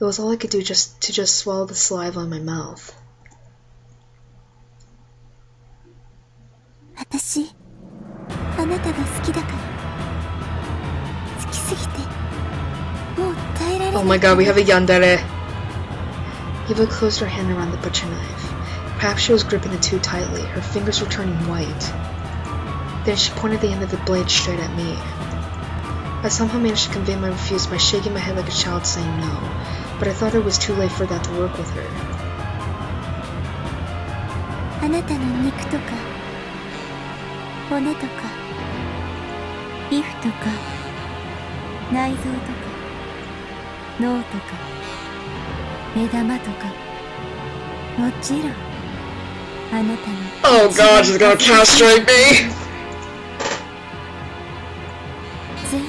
It was all I could do to swallow the saliva in my mouth. 私、あなたが好きだから。好きすぎて、もう耐えられない。 Oh my god, we have a yandere. Eva closed her hand around the butcher knife. Perhaps she was gripping it too tightly. Her fingers were turning white. Then she pointed the end of the blade straight at me. I somehow managed to convey my refuse by shaking my head like a child saying no, but I thought it was too late for that to work with her. あなたの肉とか骨とか皮膚とか内臓とか脳とか目玉とかもちろんあなたの Oh god, she's gonna castrate me! 全部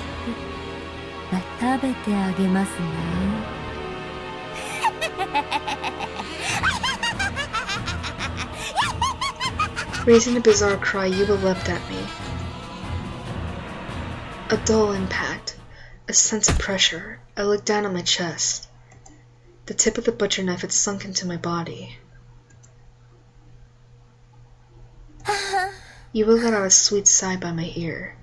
食べてあげますね。Raising a bizarre cry, Yua leapt at me. A dull impact, a sense of pressure. I looked down at my chest. The tip of the butcher knife had sunk into my body. Yua let out a sweet sigh by my ear.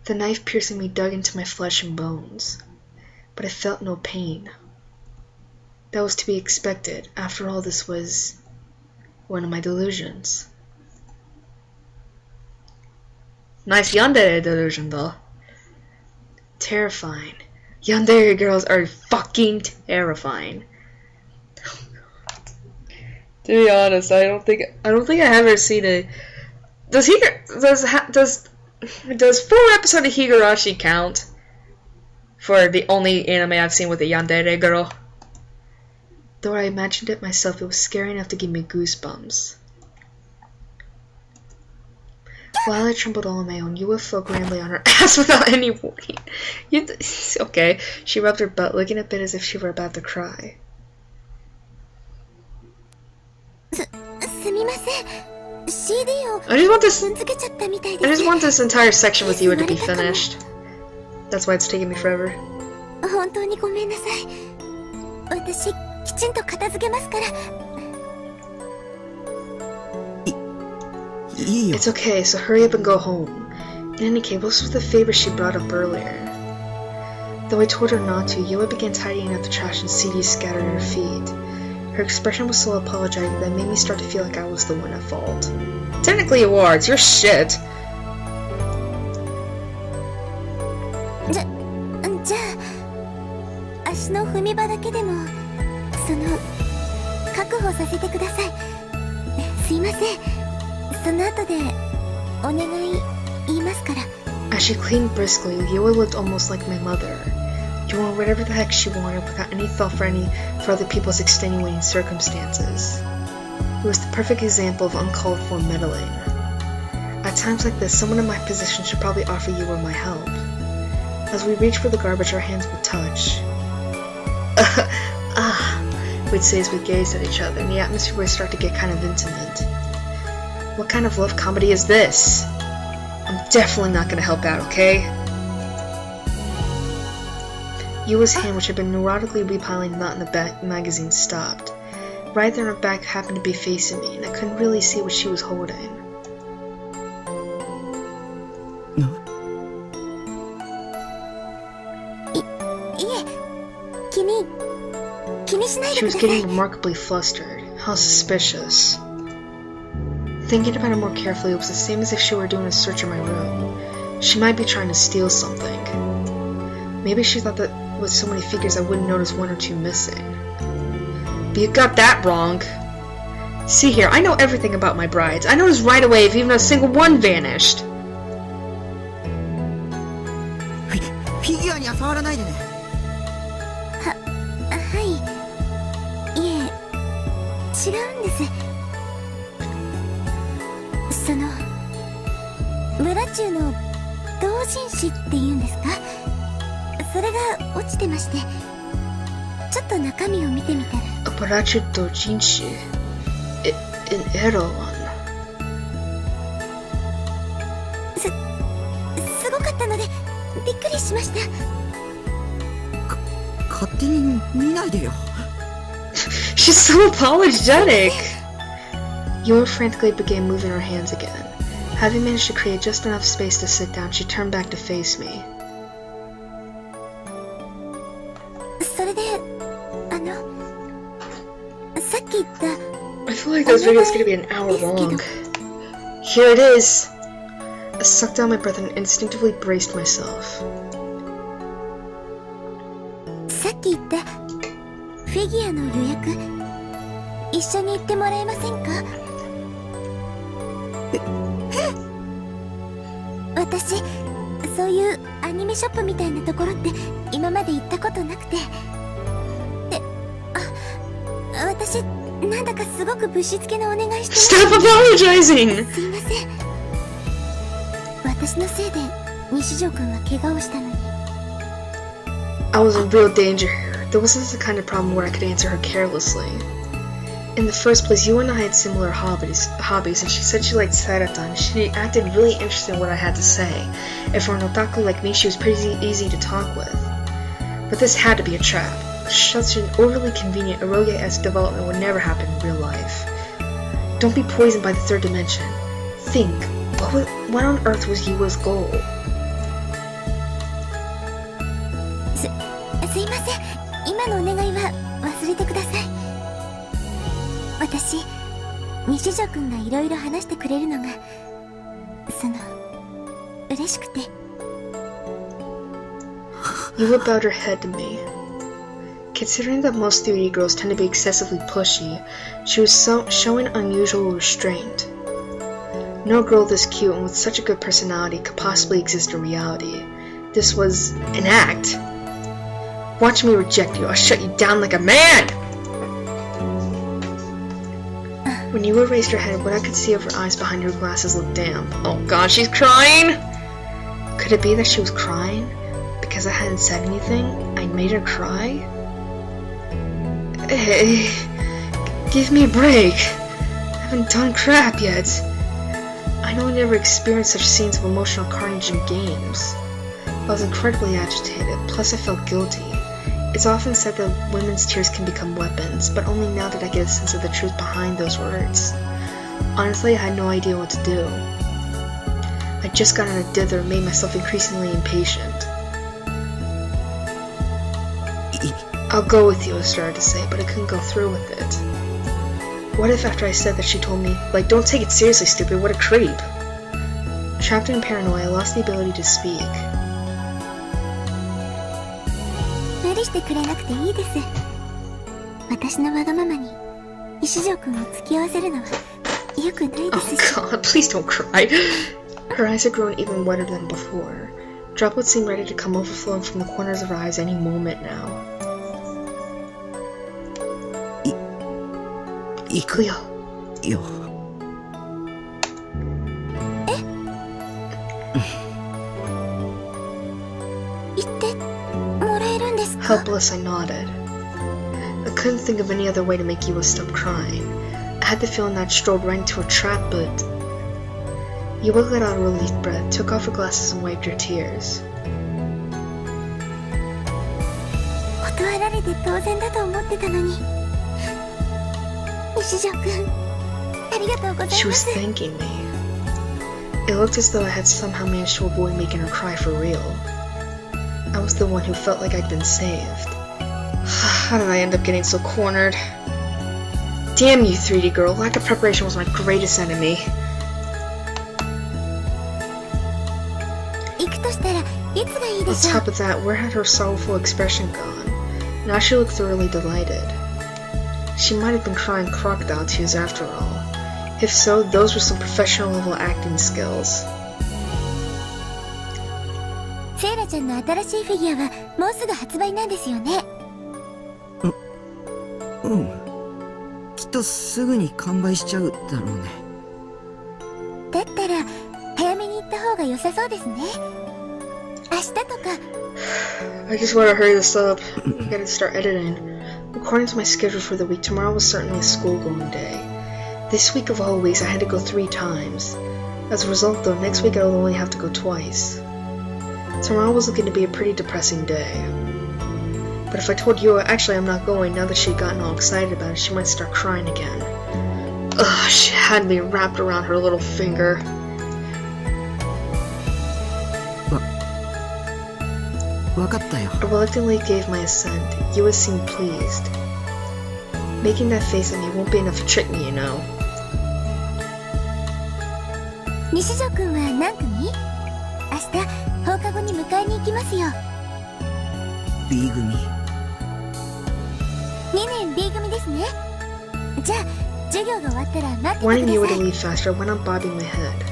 The knife piercing me dug into my flesh and bones. But I felt no pain. That was to be expected. After all, this was one of my delusions. Nice yandere delusion, though. Terrifying. Yandere girls are fucking terrifying. To be honest, I don't think I have ever seen a. Does 4 episode of Higurashi count for the only anime I've seen with a yandere girl? Though I imagined it myself, it was scary enough to give me goosebumps. While I trembled all on my own, Yua fell grandly on her ass without any warning. Okay, she rubbed her butt, looking a bit as if she were about to cry. すみません。CD を I just want 踏んづけちゃったみたいです。 this entire section with Yua to be finished. That's why it's taking me forever. 本当にごめんなさい。私きちんと片付けますから。いいよ。 It's okay, so hurry up and go home. In any case, this was the favor she brought up earlier. Though I told her not to, Yua began tidying up the trash and CDs scattered at her feet. Her expression was so apologetic that it made me start to feel like I was the one at fault. Technically you are, it's your shit. じゃあ足の踏み場だけでもその確保させてください。すいません。その後でお願い言いますから。 As she cleaned briskly, Yua looked almost like my mother, doing whatever the heck she wanted without any thought for other people's extenuating circumstances. It was the perfect example of uncalled for meddling. At times like this, someone in my position should probably offer Yua my help. As we reached for the garbage, our hands would touch. We'd say as we gazed at each other, and the atmosphere would start to get kind of intimate. What kind of love comedy is this? I'm definitely not gonna help out, okay? Yua's hand, which had been neurotically repiling knot in the back magazine, stopped. Right there on her back happened to be facing me, and I couldn't really see what she was holding. No? いえ、気にしないで She く was ださい。 getting remarkably flustered. How suspicious. Thinking about it more carefully, it was the same as if she were doing a search in my room. She might be trying to steal something. Maybe she thought that with so many figures I wouldn't notice one or two missing. But you got that wrong. See here, I know everything about my brides. I noticed right away if even a single one vanished. フィギュアには触らないでね。はい。いえ、違うんです。そのブラチューの同人誌っていうんですか、それが落ちてまして、ちょっと中身を見てみたら。Aparachu dojinshi. An arrow one. すごかったのでびっくりしました。勝手に見ないでよ。She's so apologetic. Yua frantically began moving her hands again. Having managed to create just enough space to sit down, she turned back to face me. それで、さっき言った。 I feel like this video is gonna be an hour long. Here it is. I sucked down my breath and instinctively braced myself. さっき言ったフィギュアの予約、一緒に行ってもらえませんか？私、そういうアニメショップみたいなところって今まで行ったことなくて。で、私、なんだかすごくぶしつけなお願いしてます。 Stop apologizing! すいません。私のせいで西条くんは怪我をしたのに。I was in real danger here. There wasn't the kind of problem where I could answer her carelessly. In the first place, you and I had similar hobbies, and she said she liked Sarata, and she acted really interested in what I had to say. And for an otaku like me, she was pretty easy to talk with. But this had to be a trap. Such an overly convenient eroge-esque development would never happen in real life. Don't be poisoned by the third dimension. Think, what on earth was Yua's goal? すいません。今のお願いは忘れてください。私、西条くんがいろいろ話してくれるのが、嬉しくて。Yua bowed her head to me. Considering that most 3D girls tend to be excessively pushy, she was showing unusual restraint. No girl this cute and with such a good personality could possibly exist in reality. This was an act. Watch me reject you. I'll shut you down like a man! When Yua raised her head, what I could see of her eyes behind her glasses looked damp. Oh god, she's crying! Could it be that she was crying? Because I hadn't said anything? I made her cry? Hey, give me a break. I haven't done crap yet. I know I never experienced such scenes of emotional carnage in games. I was incredibly agitated, plus I felt guilty. It's often said that women's tears can become weapons, but only now did I get a sense of the truth behind those words. Honestly, I had no idea what to do. I just got in a dither and made myself increasingly impatient. I'll go with you, I started to say, but I couldn't go through with it. What if after I said that she told me, like, don't take it seriously, stupid, what a creep? Trapped in paranoia, I lost the ability to speak. 無理してくれなくていいです。私のわがままに石城くんを付き合わせるのは良くないですし。 Oh god, please don't cry. Her eyes had grown even wetter than before. Droplets seemed ready to come overflowing from the corners of her eyes any moment now. 行くよ。よ。言ってもらえるんですか？ Helpless, I nodded. I couldn't think of any other way to make Yua stop crying. I had the feeling that I'd strolled right into a trap, but... Yua let out a relieved breath, took off her glasses and wiped her tears. 断られて当然だと思ってたのに。石城くん、ありがとうございます。 She was thanking me. It looked as though I had somehow managed to avoid making her cry for real. I was the one who felt like I'd been saved. How did I end up getting so cornered? Damn you, 3D girl. Lack of preparation was my greatest enemy. 行くとしたらいつがいいで On しょう？ top of that, where had her sorrowful expression gone? Now she looked thoroughly delighted. She might have been crying crocodile tears after all. If so, those were some professional level acting skills. セイラちゃんの新しいフィギュアはもうすぐ発売なんですよね。うん。きっとすぐに完売しちゃうだろうね。だったら早めに行った方が良さそうですね。明日とか。 I just want to hurry this up. I gotta start editing. According to my schedule for the week, tomorrow was certainly a school-going day. This week of all weeks, I had to go 3 times. As a result, though, next week I'll only have to go twice. Tomorrow was looking to be a pretty depressing day. But if I told Yua actually I'm not going, now that she'd gotten all excited about it, she might start crying again. Ugh, she had me wrapped around her little finger. I reluctantly gave my assent. Yua seemed pleased. Making that face at me won't be enough to trick me, you know. 西条くんは何組？明日放課後に迎えに行きますよ。 B 組。2年 B 組ですね。じゃあ授業が終わったら待っててく Wanting だ Yua さ to い。 leave faster, I went on bobbing my head.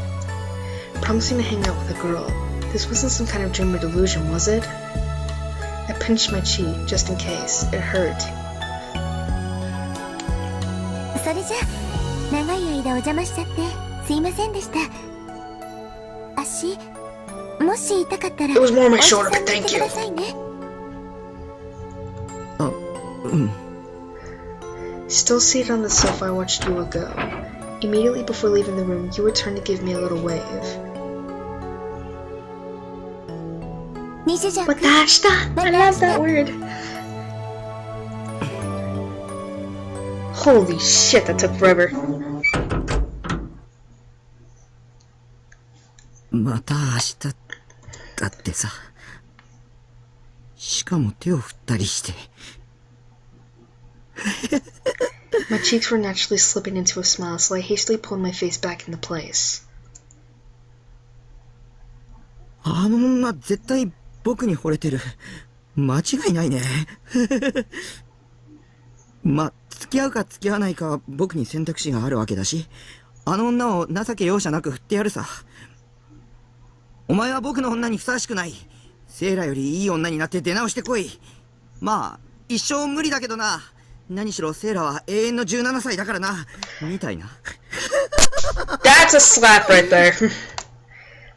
Promising to hang out with a girl. This wasn't some kind of dream or delusion, was it? I pinched my cheek, just in case. It hurt. それじゃあ長い間お邪魔しちゃってすいませんでした。足もし痛かったら It was more on my お医者 shoulder, さん but に行っ thank てく you. ださいね。Still seated on the sofa, I watched Yua go. Immediately before leaving the room, Yua turned to give me a little wave. 西条くん、 Watashita! I love that word. Holy shit, that took forever. また明日だってさ。しかも手を振ったりして。My cheeks were naturally slipping into a smile, so I hastily pulled my face back into place. あの女絶対僕に惚れてる。間違いないね。ま、付き合うか付き合わないかは僕に選択肢があるわけだし、あの女を情け容赦なく振ってやるさ。お前は僕の女にふさわしくない。セイラよりいい女になって出直してこい。まあ、一生無理だけどな。何しろセイラは永遠の17歳だからな。みたいな。That's a slap right there.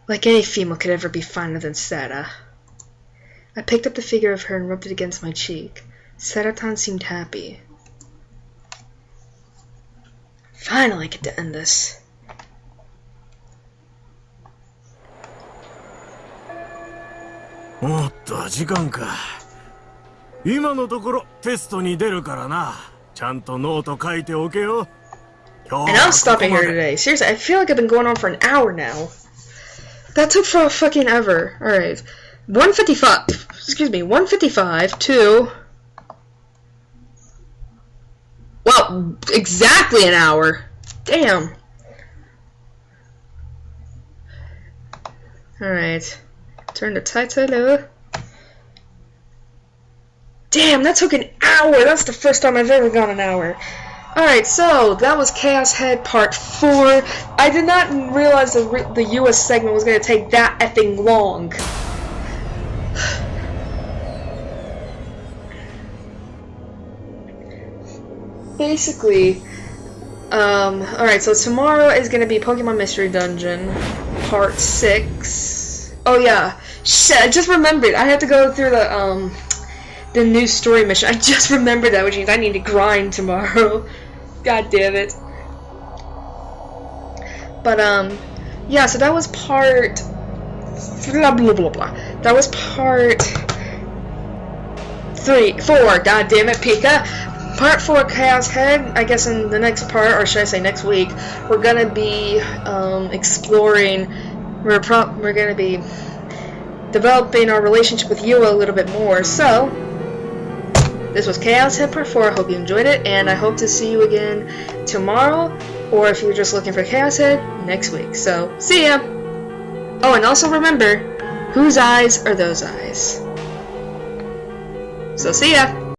Like any female could ever be finer than Sarah. I picked up the figure of her and rubbed it against my cheek. Saratan seemed happy. Finally, I get to end this. おっと、時間か。今のところテストに出るからな。ちゃんとノート書いておけよ。 And I'm stopping here today. Seriously, I feel like I've been going on for an hour now. That took for fucking ever. Alright. 155. Excuse me, 155 to... Well, exactly an hour. Damn. Alright. Turn the title. Damn, that took an hour. That's the first time I've ever gone an hour. Alright, so that was Chaos Head Part 4. I did not realize the US segment was going to take that effing long. Basically, alright, so tomorrow is going to be Pokemon Mystery Dungeon Part 6. Oh yeah, shit, I just remembered. I have to go through the new story mission. I just remembered that, which means I need to grind tomorrow. God damn it. But, yeah, so that was part... blah, blah, blah, blah. That was part... 4, god damn it, Pika. Part 4, Chaos Head. I guess in the next part, or should I say next week, we're gonna be, exploring... We're gonna be developing our relationship with Yua a little bit more, so... This was Chaos Head Part 4. I hope you enjoyed it, and I hope to see you again tomorrow, or if you're just looking for Chaos Head, next week. So, see ya! Oh, and also remember, whose eyes are those eyes? So, see ya!